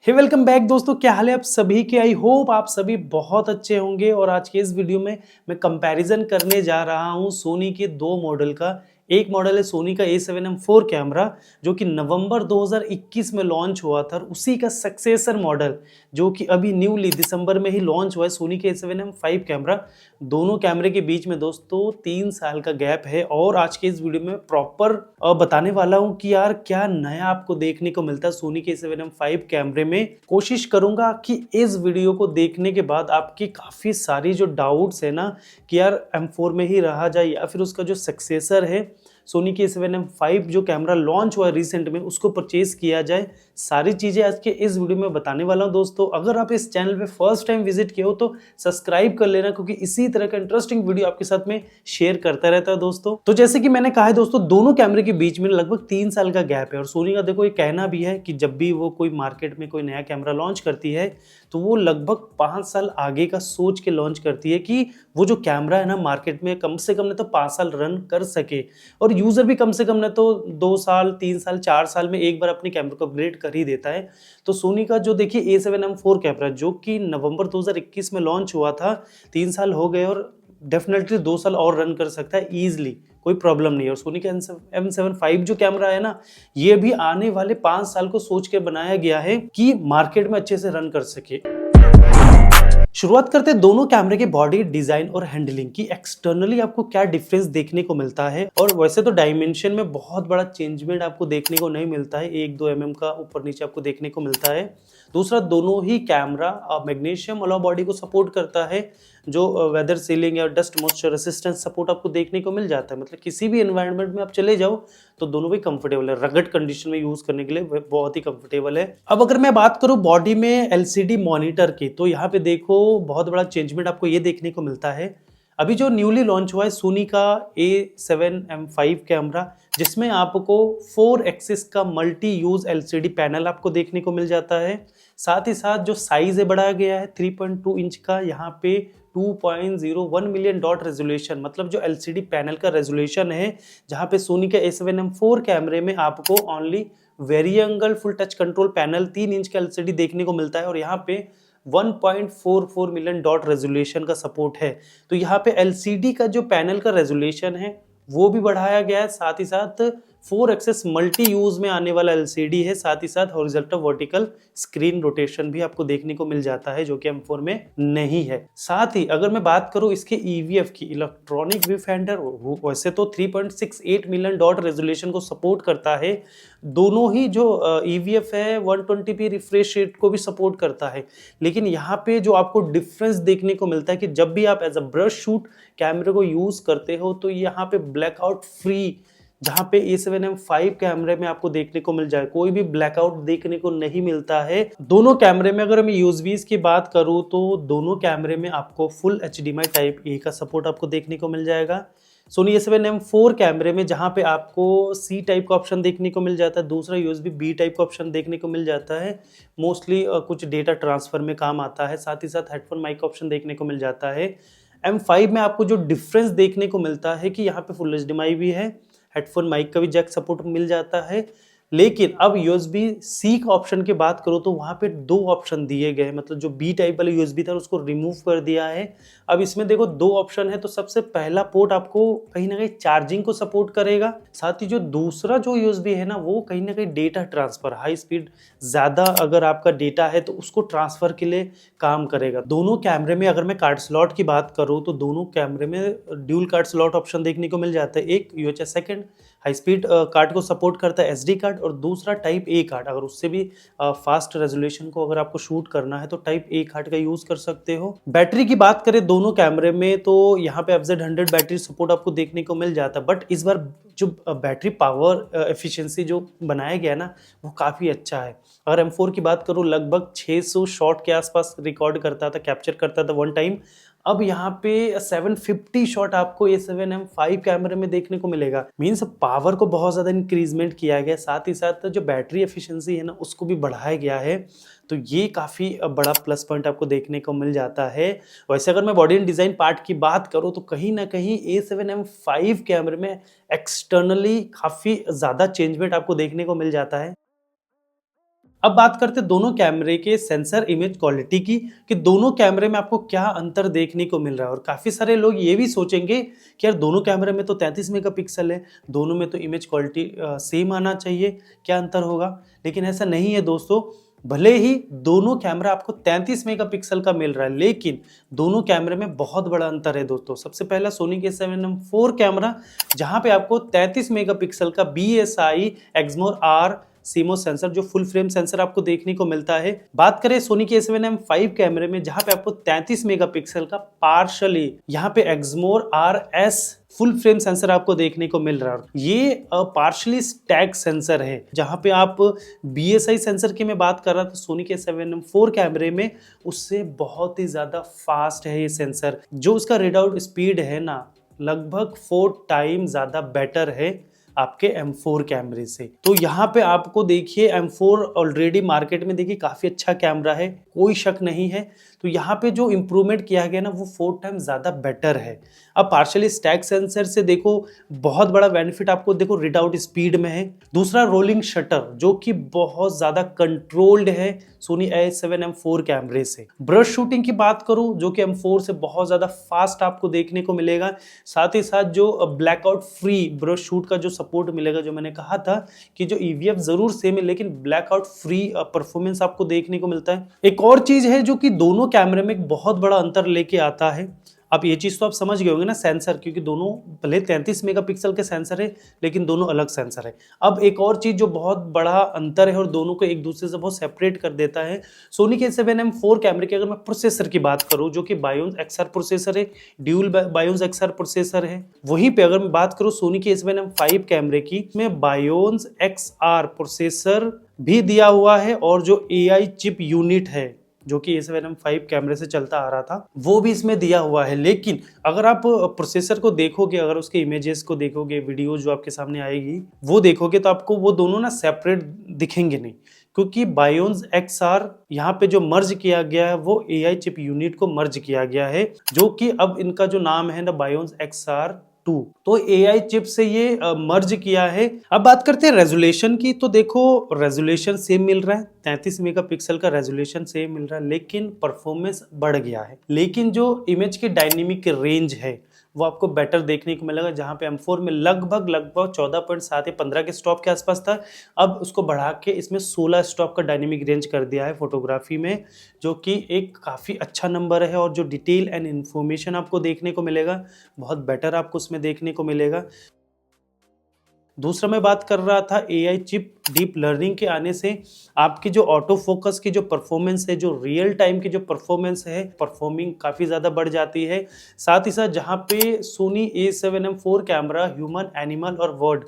हे welcome back दोस्तों, क्या हाल है आप सभी के। आई होप आप सभी बहुत अच्छे होंगे। और आज के इस वीडियो में मैं कंपैरिजन करने जा रहा हूं सोनी के दो मॉडल का। एक मॉडल है सोनी का A7M4 कैमरा जो कि नवंबर 2021 में लॉन्च हुआ था, और उसी का सक्सेसर मॉडल जो कि अभी न्यूली दिसंबर में ही लॉन्च हुआ है, सोनी के A7M5 कैमरा। दोनों कैमरे के बीच में दोस्तों 3 साल का गैप है। और आज के इस वीडियो में प्रॉपर बताने वाला हूं कि यार क्या नया आपको देखने को मिलता है सोनी के A7M5 कैमरे में। कोशिश करूंगा कि इस वीडियो को देखने के बाद आपकी काफी सारी जो डाउट्स है ना कि यार M4 में ही रहा जाए या फिर उसका जो सक्सेसर है सोनी के A7M5 जो कैमरा लॉन्च हुआ है रिसेंट में उसको परचेज किया जाए, सारी चीजें आज के इस वीडियो में बताने वाला हूं। दोस्तों अगर आप इस चैनल पे फर्स्ट टाइम विजिट किए हो तो सब्सक्राइब कर लेना, क्योंकि इसी तरह का इंटरेस्टिंग वीडियो आपके साथ में शेयर करता रहता है दोस्तों। तो जैसे कि मैंने कहा है दोस्तों, दोनों कैमरे के बीच में लगभग 3 साल का गैप है। और सोनी का देखो ये कहना भी है कि जब भी वो कोई मार्केट में कोई नया कैमरा लॉन्च करती है तो वो लगभग 5 साल आगे का सोच के लॉन्च करती है कि वो जो कैमरा है ना मार्केट में कम से कम नहीं तो 5 साल रन कर सके, और यूजर भी कम से कम ना तो 2 साल 3 साल 4 साल में एक बार अपने कैमरे को अपग्रेड कर ही देता है। तो सोनी का जो देखिए A7M4 कैमरा जो कि नवंबर 2021 में लॉन्च हुआ था, 3 साल हो गए और डेफिनेटली 2 साल और रन कर सकता है ईजिली, कोई प्रॉब्लम नहीं है। और सोनी का M7V जो कैमरा है ना, ये भी आने वाले 5 साल को सोच के बनाया गया है कि मार्केट में अच्छे से रन कर सके। शुरुआत करते हैं दोनों कैमरे के बॉडी डिजाइन और हैंडलिंग की। एक्सटर्नली आपको क्या डिफरेंस देखने को मिलता है, और वैसे तो डायमेंशन में बहुत बड़ा चेंजमेंट आपको देखने को नहीं मिलता है, 1-2 mm का ऊपर नीचे आपको देखने को मिलता है। दूसरा, दोनों ही कैमरा मैग्नीशियम अलाउ बॉडी को सपोर्ट करता है, जो वेदर सीलिंग या डस्ट मॉइस्चर रेसिस्टेंस सपोर्ट आपको देखने को मिल जाता है। मतलब किसी भी एनवायरनमेंट में आप चले जाओ तो दोनों भी कंफर्टेबल है, रगड कंडीशन में यूज करने के लिए बहुत ही कंफर्टेबल है। अब अगर मैं बात करूं बॉडी में LCD मॉनिटर की, तो यहाँ पे देखो बहुत बड़ा चेंजमेंट आपको ये देखने को मिलता है। अभी जो न्यूली लॉन्च हुआ है सोनी का A7M5 कैमरा, जिसमें आपको 4 एक्सिस का मल्टी यूज LCD पैनल आपको देखने को मिल जाता है। साथ ही साथ जो साइज है बढ़ाया गया है 3.2 इंच का, यहाँ पे 2.01 मिलियन डॉट रेजोल्यूशन, मतलब जो LCD पैनल का रेजोल्यूशन है, जहाँ पे सोनी के A7M4 कैमरे में आपको only vari angle full touch control panel 3 inch का LCD देखने को मिलता है, और यहाँ पे 1.44 मिलियन डॉट रेजोल्यूशन का सपोर्ट है। तो यहाँ पे LCD का जो पैनल का रेजोल्यूशन है वो भी बढ़ाया गया है। साथ ही साथ 4 एक्सेस मल्टी यूज में आने वाला LCD है। साथ ही साथ हॉरिजॉन्टल वर्टिकल स्क्रीन रोटेशन भी आपको देखने को मिल जाता है, जो कि M4 में नहीं है। साथ ही अगर मैं बात करूं इसके EVF की, इलेक्ट्रॉनिक व्यू फाइंडर, वैसे तो 3.68 मिलियन डॉट रेजोल्यूशन को सपोर्ट करता है। दोनों ही जो EVF है 120p रिफ्रेश रेट को भी सपोर्ट करता है। लेकिन यहाँ पे जो आपको डिफरेंस देखने को मिलता है कि जब भी आप एज अ ब्रश शूट कैमरे को यूज करते हो तो यहाँ पे ब्लैकआउट फ्री, जहाँ पे A7M5 कैमरे में आपको देखने को मिल जाए, कोई भी ब्लैकआउट देखने को नहीं मिलता है। दोनों कैमरे में अगर मैं यूएसबीज की बात करूँ तो दोनों कैमरे में आपको फुल HDMI टाइप ए का सपोर्ट आपको देखने को मिल जाएगा। सोनी A7M4 कैमरे में जहाँ पे आपको C टाइप का ऑप्शन देखने को मिल जाता है, दूसरा USB B टाइप का ऑप्शन देखने को मिल जाता है। मोस्टली कुछ डेटा ट्रांसफर में काम आता है। साथ ही साथ हेडफोन माइक ऑप्शन देखने को मिल जाता है। M5 में आपको जो डिफरेंस देखने को मिलता है कि यहाँ पे फुल HDMI भी है, हेडफोन माइक का भी जैक सपोर्ट मिल जाता है। लेकिन अब USB C का ऑप्शन की बात करो तो वहाँ पे 2 ऑप्शन दिए गए, मतलब जो B टाइप वाला USB था उसको रिमूव कर दिया है। अब इसमें देखो 2 ऑप्शन है, तो सबसे पहला पोर्ट आपको कहीं ना कहीं चार्जिंग को सपोर्ट करेगा। साथ ही जो दूसरा जो USB है ना, वो कहीं ना कहीं डेटा ट्रांसफर, हाई स्पीड, ज़्यादा अगर आपका डेटा है तो उसको ट्रांसफर के लिए काम करेगा। दोनों कैमरे में अगर मैं कार्ड स्लॉट की बात करूँ तो दोनों कैमरे में ड्यूल कार्ड स्लॉट ऑप्शन देखने को मिल जाता है। एक UHS second high speed card को सपोर्ट करता है SD कार्ड, और दूसरा टाइप A कार्ड, अगर उससे भी फास्ट रेजोल्यूशन को अगर आपको शूट करना है तो टाइप A कार्ड का यूज कर सकते हो। बैटरी की बात करें दोनों कैमरे में तो यहाँ पे FZ100 बैटरी सपोर्ट आपको देखने को मिल जाता है, बट इस बार जो बैटरी पावर एफिशिएंसी जो बनाया गया ना वो काफ़ी अच्छा है। अगर M4 की बात करूँ लगभग 600 शॉट के आसपास रिकॉर्ड करता था, कैप्चर करता था वन टाइम। अब यहाँ पे 750 शॉट आपको A7M5 कैमरे में देखने को मिलेगा। मीन्स पावर को बहुत ज़्यादा इंक्रीजमेंट किया गया, साथ ही साथ जो बैटरी एफिशिएंसी है ना उसको भी बढ़ाया गया है। तो ये काफ़ी बड़ा प्लस पॉइंट आपको देखने को मिल जाता है। वैसे अगर मैं बॉडी एंड डिज़ाइन पार्ट की बात करूँ तो कहीं ना कहीं A7M5 कैमरे में एक्सटर्नली काफ़ी ज़्यादा चेंजमेंट आपको देखने को मिल जाता है। अब बात करते हैं दोनों कैमरे के सेंसर इमेज क्वालिटी की, कि दोनों कैमरे में आपको क्या अंतर देखने को मिल रहा है। और काफ़ी सारे लोग ये भी सोचेंगे कि यार दोनों कैमरे में तो 33 मेगापिक्सल है, दोनों में तो इमेज क्वालिटी सेम आना चाहिए, क्या अंतर होगा। लेकिन ऐसा नहीं है दोस्तों। भले ही दोनों कैमरा आपको 33 मेगापिक्सल का मिल रहा है, लेकिन दोनों कैमरे में बहुत बड़ा अंतर है दोस्तों। सबसे पहला सोनी के A7M4 कैमरा, जहां पे आपको 33 मेगापिक्सल का BSI एक्समोर R सीमो सेंसर, जो फुल फ्रेम सेंसर आपको देखने को मिलता है। बात करें सोनी के A7M5 कैमरे में, जहां पे आपको 33 मेगापिक्सल का पार्शली यहाँ पे Exmor RS full frame sensor आपको देखने को मिल रहा है। ये पार्शली स्टैक सेंसर है। जहां पे आप BSI सेंसर की मैं बात कर रहा था सोनी के A7M4 कैमरे में, उससे बहुत ही ज्यादा फास्ट है ये सेंसर। जो उसका रीड आउट स्पीड है ना, लगभग 4 टाइम ज्यादा बेटर है आपके M4 कैमरे से। तो यहाँ पे आपको देखिए M4 ऑलरेडी मार्केट में देखिए काफी अच्छा कैमरा है, कोई शक नहीं है। तो यहाँ पे जो इम्प्रूवमेंट किया गया ना, वो 4 टाइम ज्यादा बेटर है। अब पार्शियली स्टैक सेंसर से देखो बहुत बड़ा बेनिफिट आपको देखो रीड आउट स्पीड में है। दूसरा रोलिंग शटर, जो कि बहुत ज्यादा कंट्रोल्ड है सोनी A7M4 कैमरे से। ब्रश शूटिंग की बात करूं, जो कि M4 से बहुत ज्यादा फास्ट आपको देखने को मिलेगा। साथ ही साथ जो ब्लैकआउट फ्री ब्रश शूट का जो सपोर्ट मिलेगा, जो मैंने कहा था कि जो EVF जरूर सेम है, लेकिन ब्लैकआउट फ्री परफॉर्मेंस आपको देखने को मिलता है। एक और चीज है जो कि दोनों कैमरे में एक बहुत बड़ा अंतर लेके आता है। अब ये चीज तो आप समझ गए होंगे ना, सेंसर, क्योंकि दोनों भले 33 मेगापिक्सल के सेंसर है, लेकिन दोनों अलग सेंसर है। अब एक और चीज जो बहुत बड़ा अंतर है और दोनों को एक दूसरे से बहुत सेपरेट कर देता है, सोनी के A7M4 कैमरे की अगर मैं प्रोसेसर की बात करूं, जो कि बायोन्स XR प्रोसेसर है, ड्यूल बायोन्स XR प्रोसेसर है। वहीं पे अगर मैं बात करूं सोनी के A7M5 कैमरे की, में बायोन्स XR प्रोसेसर भी दिया हुआ है, और जो AI चिप यूनिट है जो कि A7M5 कैमरे से चलता आ रहा था, वो भी इसमें दिया हुआ है। लेकिन अगर आप प्रोसेसर को देखोगे, अगर उसके इमेजेस को देखोगे, वीडियो जो आपके सामने आएगी वो देखोगे, तो आपको वो दोनों ना सेपरेट दिखेंगे नहीं, क्योंकि बायोन्स XR यहाँ पे जो मर्ज किया गया है वो AI चिप यूनिट को मर्ज किया गया है, जो कि अब इनका जो नाम है ना बायोन्स XR2, तो AI चिप से ये मर्ज किया है। अब बात करते हैं रेजोल्यूशन की, तो देखो रेजोल्यूशन सेम मिल रहा है, 33 मेगापिक्सल का रेजोल्यूशन सेम मिल रहा है, लेकिन परफॉर्मेंस बढ़ गया है। लेकिन जो इमेज की डायनेमिक रेंज है वो आपको बेटर देखने को मिलेगा, जहां पे M4 में लगभग 14.7 या 15 के स्टॉप के आसपास था। अब उसको बढ़ा के इसमें 16 स्टॉप का डायनेमिक रेंज कर दिया है फोटोग्राफी में, जो कि एक काफ़ी अच्छा नंबर है। और जो डिटेल एंड इन्फॉर्मेशन आपको देखने को मिलेगा, बहुत बेटर आपको उसमें देखने को मिलेगा। दूसरा मैं बात कर रहा था AI चिप डीप लर्निंग के आने से आपकी जो ऑटो फोकस की जो परफॉर्मेंस है, जो रियल टाइम की जो परफॉर्मेंस है, परफॉर्मिंग काफ़ी ज़्यादा बढ़ जाती है। साथ ही साथ जहाँ पे Sony A7M4 camera human, animal और वर्ड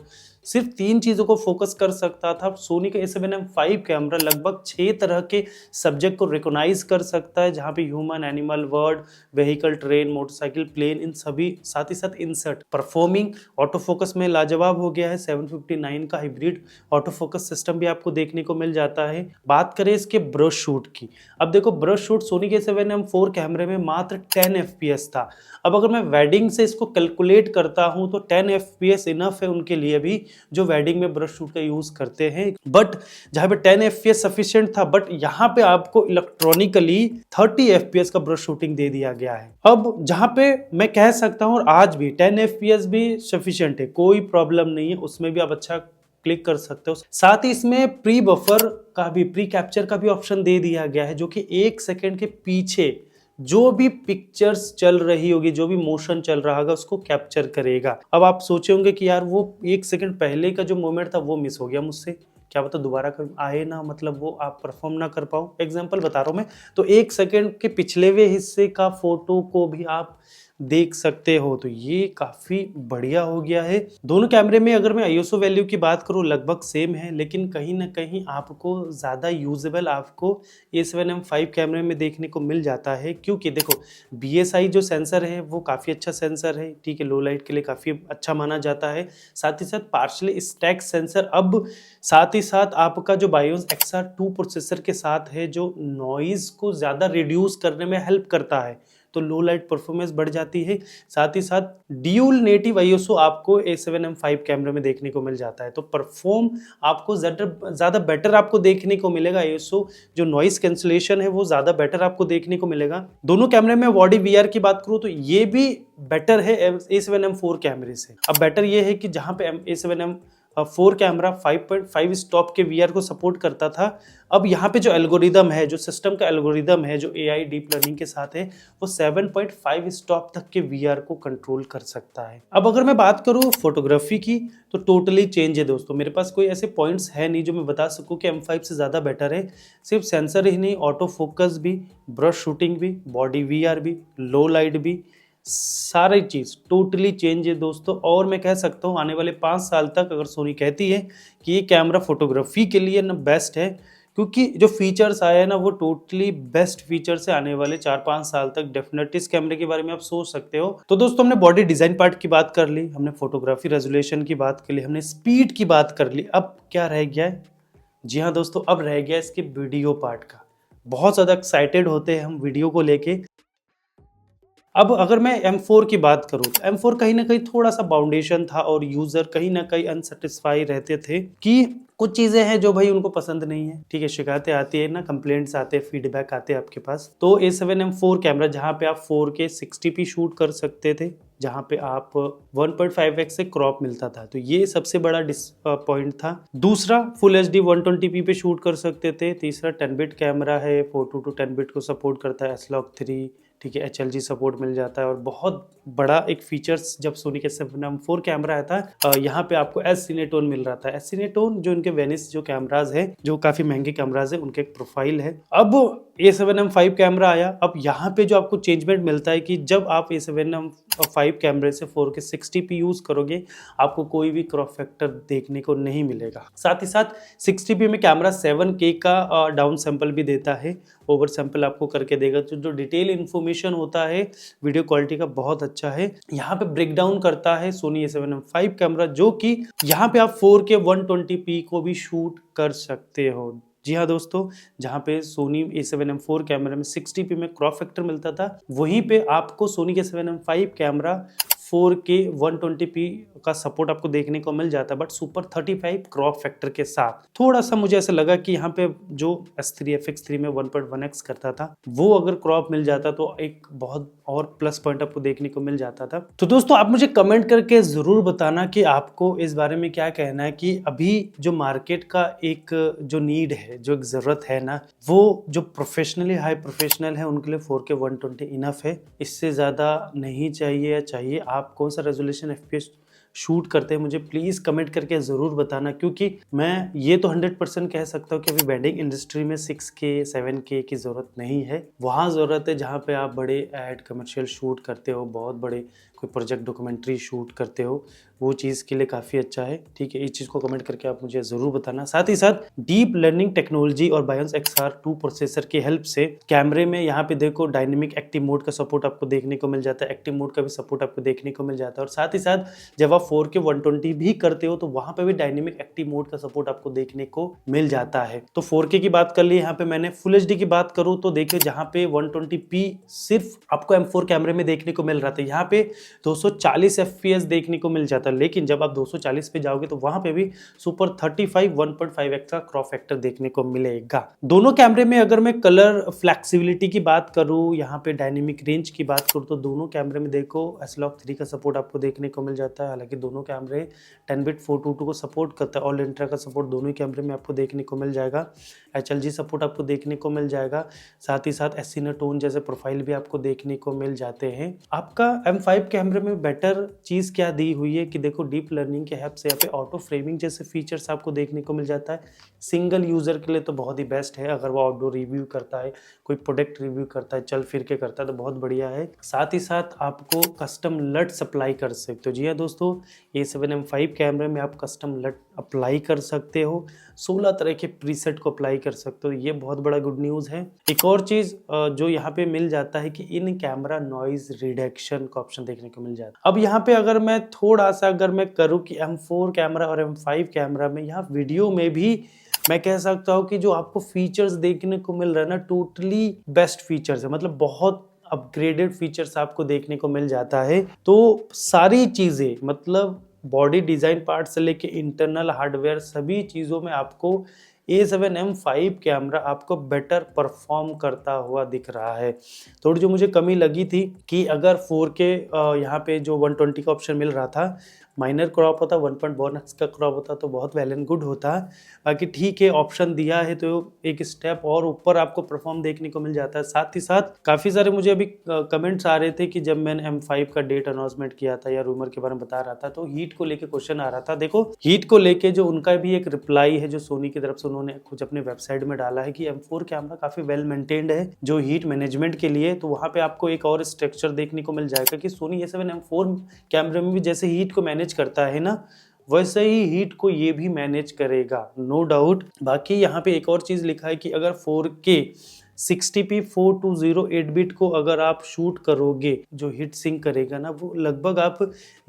सिर्फ 3 चीज़ों को फोकस कर सकता था, सोनी का A7M5 कैमरा लगभग 6 तरह के सब्जेक्ट को रिकॉग्नाइज कर सकता है, जहाँ पे human, animal, bird, vehicle, train, motorcycle, plane, इन सभी। साथ ही साथ इंसर्ट, परफॉर्मिंग ऑटो फोकस में लाजवाब हो गया है। 759 का हाइब्रिड ऑटो फोकस सिस्टम भी आपको देखने को मिल जाता है। बात करें इसके ब्रश शूट की, अब देखो ब्रश शूट सोनी के A7M4 कैमरे में मात्र 10 FPS था। अब अगर मैं वेडिंग से इसको कैलकुलेट करता हूं तो 10 FPS इनफ है उनके लिए भी, जो वेडिंग में ब्रश शूट का यूज करते हैं। बट जहां पे 10 FPS सफिशिएंट था, बट यहाँ पे आपको इलेक्ट्रॉनिकली 30 FPS का ब्रश शूटिंग दे दिया गया है। अब जहां पे मैं कह सकता हूं, और आज भी 10 FPS भी सफिशिएंट है, कोई प्रॉब्लम नहीं है, उसमें भी आप अच्छा क्लिक कर सकते हो। साथ ही इसमें प्री बफर का भी, प्री कैप्चर का भी ऑप्शन दे दिया गया है, जो कि 1 सेकेंड के पीछे जो भी पिक्चर्स चल रही होगी, जो भी मोशन चल रहा होगा, उसको कैप्चर करेगा। अब आप सोचे होंगे कि यार वो 1 सेकंड पहले का जो मोमेंट था वो मिस हो गया मुझसे, क्या पता दोबारा कभी आए ना, मतलब वो आप परफॉर्म ना कर पाओ। एग्जांपल बता रहा हूं मैं, तो 1 सेकंड के पिछले हुए हिस्से का फोटो को भी आप देख सकते हो, तो ये काफी बढ़िया हो गया है। दोनों कैमरे में अगर मैं आईएसओ वैल्यू की बात करूं लगभग सेम है, लेकिन कहीं ना कहीं आपको ज्यादा यूजेबल आपको A7M5 कैमरे में देखने को मिल जाता है, क्योंकि देखो BSI जो सेंसर है वो काफी अच्छा सेंसर है, ठीक है, लो लाइट के लिए काफी अच्छा माना जाता है। साथ ही साथ पार्शियली स्टैक सेंसर, अब साथ ही साथ आपका जो बायोस XR2 प्रोसेसर के साथ है, जो नॉइज को ज्यादा रिड्यूस करने में हेल्प करता है। तो लो लाइट परफॉर्मेंस बढ़ जाती है। साथ ही साथ ड्यूल नेटिव ISO आपको A7M5 कैमरे में देखने को मिल जाता है, तो परफॉर्म आपको ज़्यादा बेटर आपको देखने को मिलेगा। ISO जो नॉइस कैंसलेशन है वो ज़्यादा बेटर आपको देखने को मिलेगा। दोनों कैमरे में बॉडी VR की बात करूँ तो ये भी बेटर है A7M4 कैमरे से। अब बेटर ये है कि जहाँ पे A7M4 कैमरा 5.5 स्टॉप के VR को सपोर्ट करता था, अब यहाँ पे जो एल्गोरिदम है, जो सिस्टम का एल्गोरिदम है, जो AI डीप लर्निंग के साथ है, वो 7.5 स्टॉप तक के VR को कंट्रोल कर सकता है। अब अगर मैं बात करूँ फोटोग्राफी की तो टोटली चेंज है दोस्तों। मेरे पास कोई ऐसे पॉइंट्स है नहीं जो मैं बता सकूँ कि M5 से ज़्यादा बेटर है। सिर्फ सेंसर ही नहीं, ऑटो फोकस भी, ब्रश शूटिंग भी, बॉडी VR भी, लो लाइट भी, सारी चीज़ टोटली चेंज है दोस्तों। और मैं कह सकता हूँ आने वाले 5 साल तक अगर सोनी कहती है कि ये कैमरा फोटोग्राफी के लिए ना बेस्ट है, क्योंकि जो फीचर्स आए हैं ना वो टोटली बेस्ट फीचर्स है, आने वाले 4-5 साल तक डेफिनेटली इस कैमरे के बारे में आप सोच सकते हो। तो दोस्तों हमने बॉडी डिजाइन पार्ट की बात कर ली, हमने फोटोग्राफी रेजोल्यूशन की बात कर ली, हमने स्पीड की बात कर ली। अब क्या रह गया है? जी हाँ दोस्तों, अब रह गया इसके वीडियो पार्ट का। बहुत ज़्यादा एक्साइटेड होते हैं हम वीडियो को लेके। अब अगर मैं M4 की बात करूं तो M4 कहीं ना कहीं थोड़ा सा बाउंडेशन था और यूजर कहीं ना कहीं अनसेटिस्फाई रहते थे कि कुछ चीजें हैं जो भाई उनको पसंद नहीं है। ठीक है, शिकायतें आती है ना, कंप्लेंट्स आते हैं, फीडबैक आते हैं आपके पास। तो A7M4 कैमरा जहां पे आप 4K 60p शूट कर सकते थे, जहां पे आप 1.5x से क्रॉप मिलता था, तो ये सबसे बड़ा पॉइंट था। दूसरा, फुल HD 120p पे शूट कर सकते थे। तीसरा, 10 बिट कैमरा है, 422 10 बिट को सपोर्ट करता है, S-Log3, ठीक है, HLG सपोर्ट मिल जाता है। और बहुत बड़ा एक फीचर्स जब सोनी के A7M4 कैमरा आया था, यहाँ पे आपको एस सिनेटोन मिल रहा था। एस सिनेटोन जो इनके वेनिस जो कैमराज है, जो काफी महंगे कैमराज है, उनके एक प्रोफाइल है। अब A7M5 कैमरा आया, अब यहाँ पे जो आपको चेंजमेंट मिलता है कि जब आप A7M5 कैमरे से 4K 60p यूज करोगे, आपको कोई भी क्रॉप फैक्टर देखने को नहीं मिलेगा। साथ ही साथ 60p में कैमरा 7K का डाउन सैंपल भी देता है, ओवर सैंपल आपको करके देगा। तो जो डिटेल इन्फॉर्मेशन होता है वीडियो क्वालिटी का बहुत अच्छा है। यहाँ पे ब्रेक डाउन करता है सोनी A7M5 कैमरा, जो कि यहाँ पे आप 4K 120p को भी शूट कर सकते हो। जी हाँ दोस्तों, जहाँ पे सोनी A7M4 कैमरा में 60p में क्रॉप फैक्टर मिलता था, वहीं पे आपको सोनी के A7M5 कैमरा 4K 120p का सपोर्ट आपको देखने को मिल जाता है, बट सुपर 35 क्रॉप फैक्टर के साथ। थोड़ा सा मुझे ऐसा लगा कि यहाँ पे जो S3 FX3 में 1.1x करता था, वो अगर क्रॉप मिल जाता तो एक बहुत और प्लस पॉइंट आपको देखने को मिल जाता था। तो दोस्तों आप मुझे कमेंट करके जरूर बताना कि आपको इस बारे में क्या कहना है, कि अभी जो मार्केट का एक जो नीड है, जो एक जरूरत है ना, वो जो प्रोफेशनली हाई प्रोफेशनल है उनके लिए 4K 120 इनफ है, इससे ज्यादा नहीं चाहिए। या चाहिए? आप कौन सा रेजोल्यूशन FPS शूट करते हैं, मुझे प्लीज़ कमेंट करके ज़रूर बताना, क्योंकि मैं ये तो 100% कह सकता हूँ कि अभी वेडिंग इंडस्ट्री में 6K 7K की ज़रूरत नहीं है। वहाँ ज़रूरत है जहाँ पे आप बड़े एड कमर्शियल शूट करते हो, बहुत बड़े कोई प्रोजेक्ट डॉक्यूमेंट्री शूट करते हो, वो चीज़ के लिए काफ़ी अच्छा है। ठीक है, इस चीज़ को कमेंट करके आप मुझे ज़रूर बताना। साथ ही साथ डीप लर्निंग टेक्नोलॉजी और बायोस XR2 प्रोसेसर की हेल्प से कैमरे में यहाँ पे देखो डायनेमिक एक्टिव मोड का सपोर्ट आपको देखने को मिल जाता है, एक्टिव मोड का भी सपोर्ट आपको देखने को मिल जाता है। और साथ ही साथ जब आप 4K 120 भी करते हो तो वहाँ पे भी डायनेमिक एक्टिव मोड का सपोर्ट आपको देखने को मिल जाता है। तो 4K की बात कर ली, यहाँ पे मैंने फुल HD की बात करूँ तो देखिए जहाँ पे 120p सिर्फ आपको M4 कैमरे में देखने को मिल रहा था, यहाँ पे 240 FPS देखने को मिल जाता है। लेकिन जब आप 240 पे जाओगे तो वहां पे भी सुपर 35 1.5x का क्रॉप फैक्टर देखने को मिलेगा। दोनों कैमरे में अगर मैं कलर फ्लेक्सिबिलिटी की बात करूं, यहाँ पे डायनेमिक रेंज की बात करूं, तो दोनों कैमरे में देखो S-Log3 का सपोर्ट आपको देखने को मिल जाता है। हालांकि दोनों कैमरे 10 बिट 422 को सपोर्ट करता है, ऑल इंट्रा का सपोर्ट दोनों ही कैमरे में आपको देखने को मिल जाएगा। HLG सपोर्ट आपको देखने को मिल जाएगा। साथ ही साथ एस सिनेटोन जैसे प्रोफाइल भी आपको देखने को मिल जाते हैं। आपका M5 कैमरे में बेटर चीज़ क्या दी हुई है कि देखो डीप लर्निंग के हेल्प से यहाँ पे ऑटो फ्रेमिंग जैसे फीचर्स आपको देखने को मिल जाता है। सिंगल यूज़र के लिए तो बहुत ही बेस्ट है, अगर वो आउटडोर रिव्यू करता है, कोई प्रोडक्ट रिव्यू करता है, चल फिर के करता है, तो बहुत बढ़िया है। साथ ही साथ आपको कस्टम लट सप्लाई कर सकते हो। जी हाँ दोस्तों, A7M5 कैमरे में आप कस्टम लट अप्लाई कर सकते हो, 16 तरह के प्रीसेट को अप्लाई कर सकते हो, ये बहुत बड़ा गुड न्यूज़ है। एक और चीज़ जो यहाँ पे मिल जाता है कि इन कैमरा नॉइज रिडक्शन का ऑप्शन देखने को मिल जाता है। अब यहाँ पे अगर मैं थोड़ा सा अगर मैं करूँ कि M4 कैमरा और M5 कैमरा में यहाँ वीडियो में भी मैं कह सकता हूँ कि जो आपको फीचर्स देखने को मिल रहा है ना, टोटली बेस्ट फीचर्स है। मतलब बहुत अपग्रेडेड फीचर्स आपको देखने को मिल जाता है। तो सारी चीज़ें मतलब बॉडी डिज़ाइन पार्ट से लेके इंटरनल हार्डवेयर सभी चीज़ों में आपको A7M5 कैमरा आपको बेटर परफॉर्म करता हुआ दिख रहा है। थोड़ी जो मुझे कमी लगी थी कि अगर 4K यहाँ पे जो 120 का ऑप्शन मिल रहा था, माइनर क्रॉप होता 1.1x का क्रॉप होता तो बहुत वेल एंड गुड होता। बाकी ठीक है, ऑप्शन दिया है तो एक स्टेप और ऊपर आपको परफॉर्म देखने को मिल जाता है। साथ ही साथ काफ़ी सारे मुझे अभी कमेंट्स आ रहे थे कि जब मैंने M5 का डेट अनाउंसमेंट किया था या रूमर के बारे में बता रहा था तो हीट को लेके क्वेश्चन आ रहा था। देखो हीट को लेके जो उनका भी एक रिप्लाई है जो सोनी की तरफ से उन्होंने कुछ अपने वेबसाइट में डाला है कि M4 कैमरा काफ़ी वेल मेंटेन्ड है जो हीट मैनेजमेंट के लिए। तो वहाँ पे आपको एक और स्ट्रक्चर देखने को मिल जाएगा कि सोनी A7M4 कैमरे में भी जैसे हीट को मैनेज करता है ना, वैसे ही हीट को ये भी मैनेज करेगा, नो डाउट। बाकी यहाँ पे एक और चीज़ लिखा है कि अगर 4K 60p 420 8 बिट को अगर आप शूट करोगे, जो हीट सिंक करेगा ना, वो लगभग आप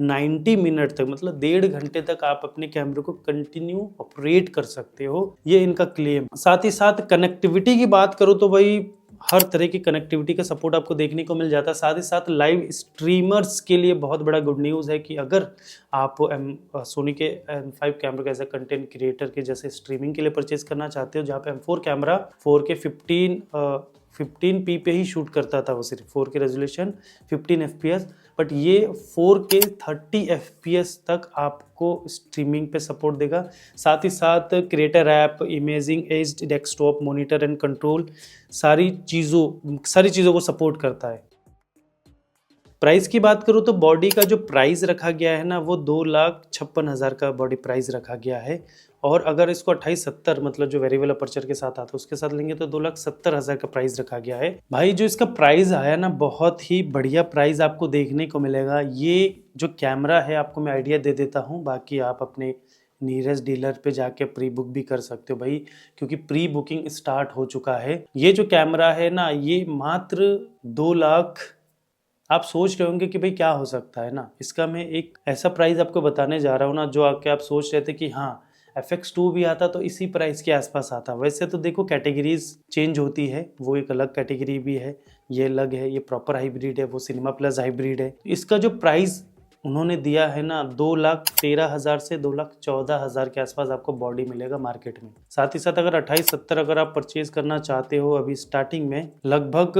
90 मिनट तक मतलब 1.5 घंटे तक आप अपने कैमरे को कंटिन्यू ऑपरेट कर सकते हो, ये इनका क्लेम। साथ ही साथ कनेक्टिविटी की बात करो तो भाई हर तरह की कनेक्टिविटी का सपोर्ट आपको देखने को मिल जाता है। साथ ही साथ लाइव स्ट्रीमर्स के लिए बहुत बड़ा गुड न्यूज़ है कि अगर आप सोनी के M5 कैमरा का एज ए कंटेंट क्रिएटर के जैसे स्ट्रीमिंग के लिए परचेज करना चाहते हो, जहाँ पे M4 कैमरा 4K 15p पे ही शूट करता था, वो सिर्फ 4K रेजोल्यूशन 15 FPS, बट ये 4K 30 FPS तक आपको स्ट्रीमिंग पे सपोर्ट देगा। साथ ही साथ creator app, imaging aged desktop monitor and control सारी चीज़ों को सपोर्ट करता है। प्राइस की बात करूँ तो बॉडी का जो प्राइस रखा गया है ना, वो 2,56,000 का बॉडी प्राइस रखा गया है। और अगर इसको 2870 मतलब जो वेरिएबल अपर्चर के साथ आता है उसके साथ लेंगे तो 2,70,000 का प्राइस रखा गया है। भाई जो इसका प्राइस आया ना, बहुत ही बढ़िया प्राइस आपको देखने को मिलेगा। ये जो कैमरा है आपको मैं आइडिया दे देता हूँ, बाकी आप अपने नीयरेस्ट डीलर पे जाके प्री बुक भी कर सकते हो भाई, क्योंकि प्री बुकिंग स्टार्ट हो चुका है। ये जो कैमरा है ना, ये मात्र 2 लाख। आप सोच रहे होंगे कि भाई क्या हो सकता है ना, इसका मैं एक ऐसा प्राइस आपको बताने जा रहा हूँ ना जो आके आप सोच रहे थे कि हाँ FX2 भी आता तो इसी प्राइस के आसपास आता। वैसे तो देखो कैटेगरीज चेंज होती है, वो एक अलग कैटेगरी भी है, ये अलग है, ये प्रॉपर हाइब्रिड है, वो सिनेमा प्लस हाइब्रिड है। इसका जो प्राइस उन्होंने दिया है ना 2,13,000 से 2,14,000 के आसपास आपको बॉडी मिलेगा मार्केट में। साथ ही साथ अगर 2870 अगर आप परचेज करना चाहते हो अभी स्टार्टिंग में, लगभग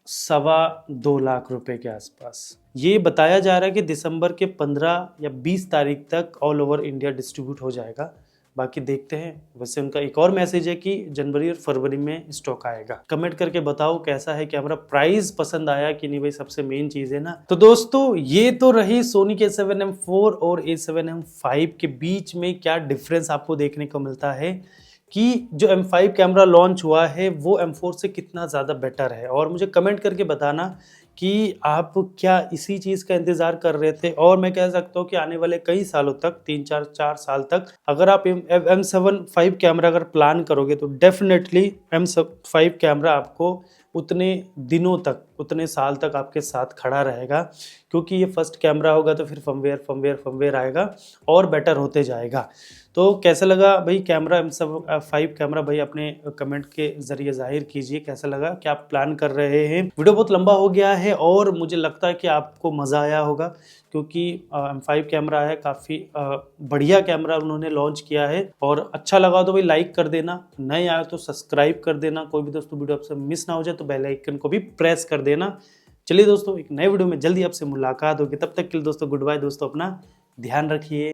2.25 लाख रुपए के आसपास। ये बताया जा रहा है कि दिसंबर के 15 या 20 तारीख तक ऑल ओवर इंडिया डिस्ट्रीब्यूट हो जाएगा। बाकी देखते हैं। वैसे उनका एक और मैसेज है कि जनवरी और फरवरी में स्टॉक आएगा। कमेंट करके बताओ कैसा है कैमरा, प्राइस पसंद आया कि नहीं भाई, सबसे मेन चीज है ना। तो दोस्तों ये तो रही सोनी के A7M4 और A7M5 के बीच में क्या डिफरेंस आपको देखने को मिलता है कि जो M5 कैमरा लॉन्च हुआ है वो M4 से कितना ज़्यादा बेटर है। और मुझे कमेंट करके बताना कि आप क्या इसी चीज़ का इंतज़ार कर रहे थे। और मैं कह सकता हूँ कि आने वाले कई सालों तक 3-4 साल तक अगर आप M7 कैमरा अगर प्लान करोगे तो डेफिनेटली M5 कैमरा आपको उतने दिनों तक, उतने साल तक आपके साथ खड़ा रहेगा, क्योंकि ये फर्स्ट कैमरा होगा तो फिर फर्मवेयर आएगा और बेटर होते जाएगा। तो कैसा लगा भाई कैमरा M7 कैमरा, भाई अपने कमेंट के जरिए जाहिर कीजिए कैसा लगा, क्या आप प्लान कर रहे हैं। वीडियो बहुत लंबा हो गया है और मुझे लगता है कि आपको मज़ा आया होगा, क्योंकि M5 कैमरा है, काफ़ी बढ़िया कैमरा उन्होंने लॉन्च किया है। और अच्छा लगा तो भाई लाइक कर देना, नए आए तो सब्सक्राइब कर देना, कोई भी दोस्तों वीडियो आपसे मिस ना हो जाए तो बेल आइकन को भी प्रेस कर देना। चलिए दोस्तों, एक नए वीडियो में जल्दी आपसे मुलाकात होगी, तब तक के लिए दोस्तों गुड बाय दोस्तों, अपना ध्यान रखिए।